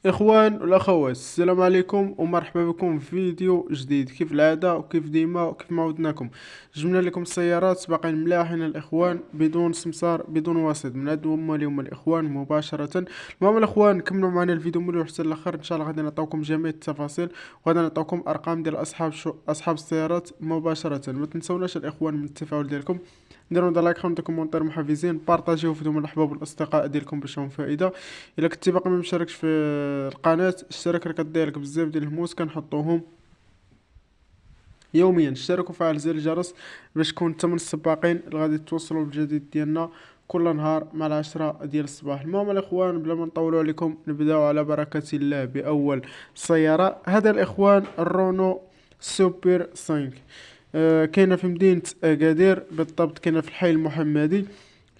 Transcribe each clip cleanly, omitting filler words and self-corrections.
إخوان والأخوات، السلام عليكم ومرحبا بكم في فيديو جديد. كيف العادة وكيف ديما وكيف ما عودناكم، جبنا لكم السيارات باقين ملاحين الإخوان، بدون سمسار بدون واسط، من عند هما اليوم الإخوان مباشرة. المهم الإخوان، كملوا معنا الفيديو مليح حتى الآخر، إن شاء الله غادي نعطيوكم جميع التفاصيل، وغادي نعطيوكم أرقام ديال أصحاب السيارات مباشرة. ما تنسوناش الإخوان من التفاعل ديالكم، ديروا لايك، خلينا كومونتير محفزين، بارطاجيو فيديو مع الاحباب والاصدقاء ديالكم باش لهم فائده. الا كنتي باقي ما مشاركش في القناه، اشترك، راه كدير لك بزاف ديال الهموس كنحطوهم يوميا. اشترك وفعل زر الجرس باش تكون انت من السباقين اللي غادي توصلوا بالجديد ديالنا كل نهار مع 10 ديال الصباح. المهم الاخوان، بلا ما نطولوا عليكم، نبداو على بركه الله باول سياره. هذا الاخوان الرونو سوبر 5. كاينه في مدينه اكادير، بالضبط كاينه في الحي المحمدي.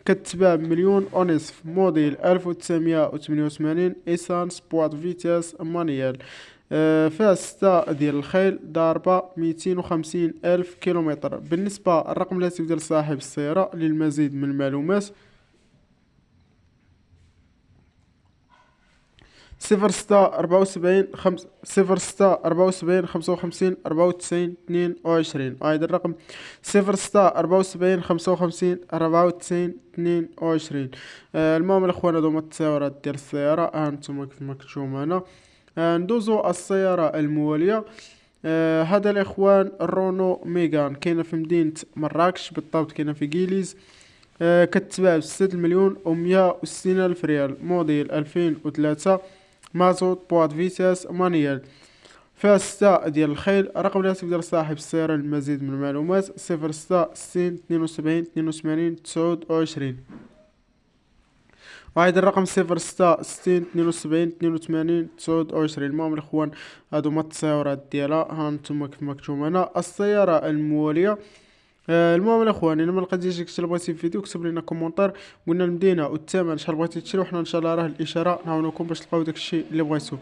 كتباع بمليون ونصف، موديل 1988، ايسانس، بواط فيتاس، مانيال. فيها 6 ديال الخيل، ضاربة 250 ألف كيلومتر. بالنسبة الرقم الهاتف ديال صاحب السيارة للمزيد من المعلومات: 06 74 55 أيضا الرقم 06 74 55 94 22. المهم الأخوان، هادو هما التصاورات ديال السيارة، هانتوما كيف ما كتشوفو معنا. ندوزو السيارة الموالية. هذا الإخوان الرونو ميغان، كاينة في مدينة مراكش، بالضبط كاينة في كيليز. كتباع ب6 مليون و160 ألف ريال، موديل 2003، مازوت، بواط فيتاس، مانيال. فيها 6 ديال الخيل. رقم الهاتف ديال صاحب السيارة للمزيد من المعلومات: 06 60 72 29. وعيد الرقم 06 60 72 29. المهم الإخوان، هادو هما التصاورات ديالها، هانتوما كيف ما كتشوفو معنا السيارة الموالية. المهم الاخوان، الا ما لقيتيش داكشي اللي بغيتي في الفيديو، كتب لنا كومونتير، قلنا المدينه والثمن شحال بغيتي تشري، وحنا ان شاء الله راه الاشاره نعاونوكم باش تلقاو داكشي اللي بغيتو.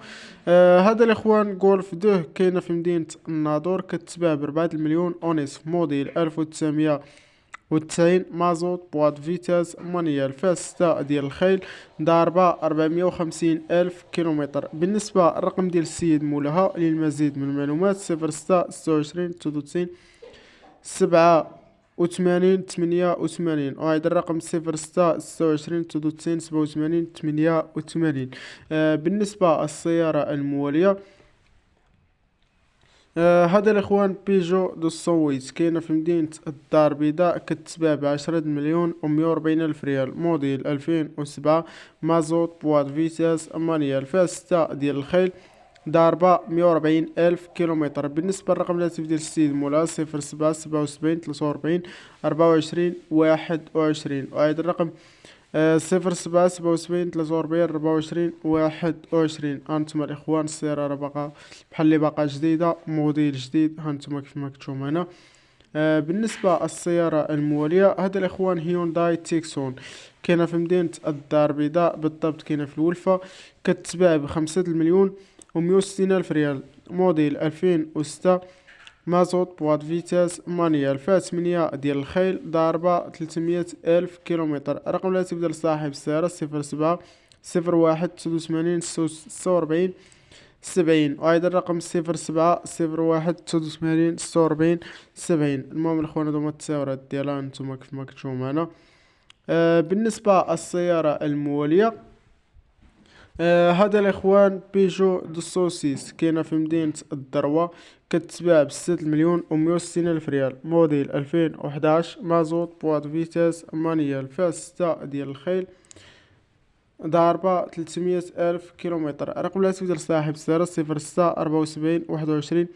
هذا الاخوان غولف 2، كاينه في مدينه الناظور، كتباع ب4 مليون ونصف، موديل 1990، مازوت، بواط فيتاس، مانيال. فيها 6 ديال الخيل، ضاربه 450 الف كيلومتر. بالنسبه الرقم ديال السيد مولاها للمزيد من المعلومات: 06 26 99 87 88. وهذا الرقم 06 26 87 بالنسبة السيارة الموالية: هذا الإخوان بيجو دو الصويت، كاينة في مدينة الدار البيضاء، كتباع ب10 مليون و140 ألف ريال، موديل 2007، مازوت، بواط فيتاس، مانيال. فيها 6 ديال الخيل، ضاربة 140 ألف كيلومتر. بالنسبة للرقم الهاتف ديال السيد مولا: 07 77 43 24 21. وهذا الرقم 07 77 43 24 هانتوما الإخوان، السيارة راه باقا بحال اللي باقا جديدة، موديل جديد، هانتوما كيف ما كتشوفو هنا. بالنسبة السيارة الموالية: هذا الإخوان هيونداي تيكسون، كاينة في مدينة الدار البيضاء، بالضبط كاينة في الولفة. كتباع ب5 مليون و160 ألف ريال، موديل 2006، مازوت، بواط فيتاس، مانيال. فيها 8 ديال الخيل، ضاربة 300 ألف كيلومتر. رقم الهاتف ديال صاحب السيارة: 07 01 89 46 70. وأيضا الرقم 07 01 89 46 70. المهم الأخوان، هادو هما التساورات ديالها، نتوما كيف ما كتشوفو معنا. بالنسبة السيارة الموالية: هذا الاخوان بيجو دو سوسيس، كاينه في مدينه الدروه، كتباع ب6 مليون و160 ألف ريال، موديل 2011، مازوت، بواط فيتاس، مانيال. فيها 6 ديال الخيل، ضاربة 300 ألف كيلومتر. رقم الهاتف ديال صاحب السيارة: 06 74 21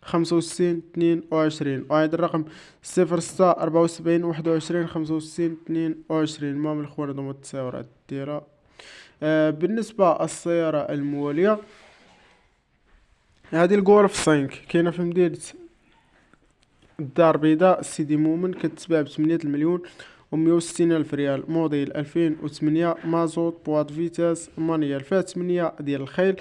65 22. وهذا الرقم 06 74 21 65 22. المهم الأخوان، هادو هما التساورات ديالها. بالنسبة السيارة الموالية: هذه الجولف 5، كاينة في مدينة الدار البيضاء، سيدي مومن، كتباع ب8 مليون و160 ألف ريال، موديل 2008، مازوت، بواط فيتاس، مانيال. فيها 8 ديال الخيل،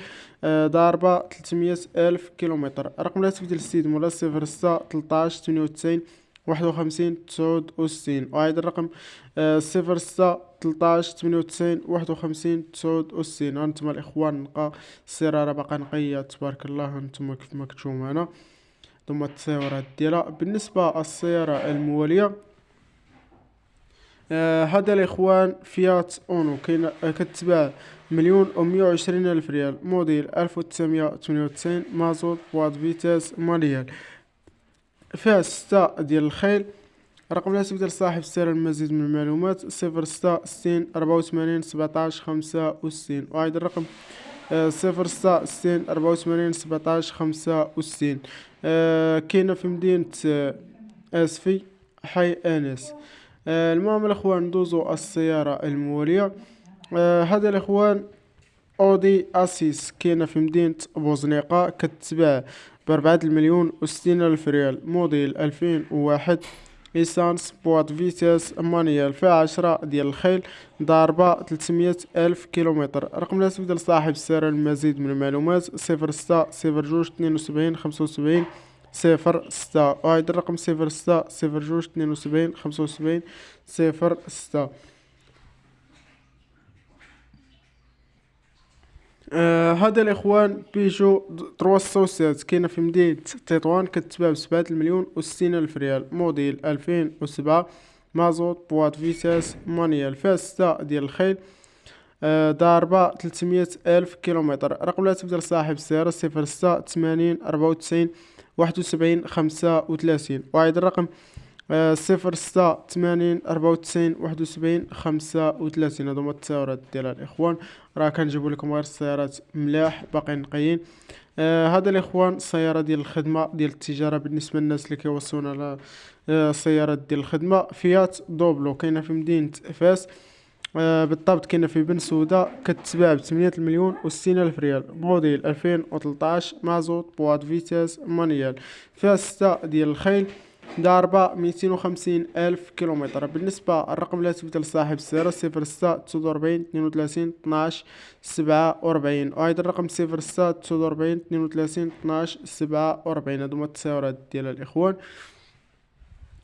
ضاربة 300 ألف كيلومتر. رقم الهاتف ديال السيد مولا: 06 13 98 51 69. وهذا الرقم 06 13 98 51 69. هانتوما الإخوان نلقى السيارة باقا نقية تبارك الله. هانتوما كيف ما كتشوفو معنا ثم التصاورات ديالها. بالنسبة للسيارة الموالية هذا الإخوان فيات أونو كاين كتباع 1,120,000 ريال، موديل 1998، مازوت، بواط فيتاس، مانيال، فيها 6 ديال الخيل. رقم الهاتف ديال صاحب السيارة المزيد من المعلومات 0660 84 17 65، وأيضا الرقم 0660 84 17 65. كاينة في مدينة أسفي، حي أنس. المهم الأخوان ندوزو السيارة الموالية. هذا الإخوان أودي أسيس كاينة في مدينة بوزنيقة، كتباع ب4,060,000 ريال، موديل 2001، إيسانس، بواط فيتاس، مانيال، فيها 10 ديال الخيل، ضاربة 300,000 كيلومتر. رقم الهاتف ديال صاحب السيارة المزيد من المعلومات 06 02 72 75 06، وأيضا الرقم 06 02 72 75 06. هذا الإخوان بيجو 307 كاينة في مدينة تطوان، كتباع ب7,060,000 ريال، موديل 2007، مازوت، بواط فيتاس، مانيال، فيها 6 ديال الخيل، ضاربة 300,000 كيلومتر. رقم الهاتف ديال صاحب السيارة 06 80 94 71 35، وأيضا الرقم 06 80 94 71 35. هادو هما التساورات ديالها الإخوان، راه كنجيبو لكم غير السيارات ملاح باقيين نقيين. هذا الإخوان السيارة ديال الخدمة ديال التجارة بالنسبة للناس اللي كيوصلونا على السيارات ديال الخدمة. فيات دوبلو كاينة في مدينة فاس، بالضبط كاينة في بن سودا، كتباع ب8,060,000 ريال، موديل 2013، مازوت، بواط فيتاس، مانيال، فيها 6 ديال الخيل، ضاربة 250,000 كيلومتر. بالنسبة الرقم الهاتف ديال صاحب السيارة 06 49 32 12 47، وأيضا الرقم 06 49 32 12 47. هادو هما التساورات ديال الإخوان.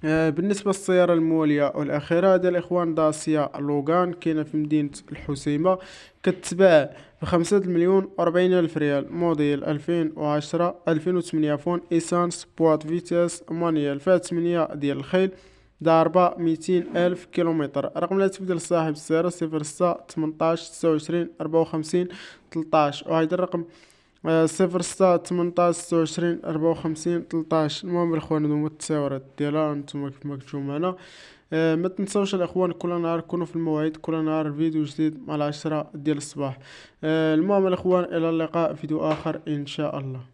بالنسبة للسيارة الموالية والأخيرة هذا الإخوان داسيا لوغان كاينة في مدينة الحسيمة، كتباع ب5,040,000 ريال، موديل 2010 2008 فون، إيسانس، بواط فيتاس، مانيال، فيها 8 ديال الخيل، ضاربة 200,000 كيلومتر. رقم الهاتف ديال صاحب السيارة 06 18 29 54 13، وهيدا الرقم 06 18 26 54 13. المهم الأخوان هادو هما التساورات ديالها نتوما كيف ما كتشوفو معنا. ما تنساوش الأخوان كل نهار كونوا في الموعد، كل نهار فيديو جديد مع 10 ديال الصباح. المهم الأخوان إلى اللقاء فيديو آخر إن شاء الله.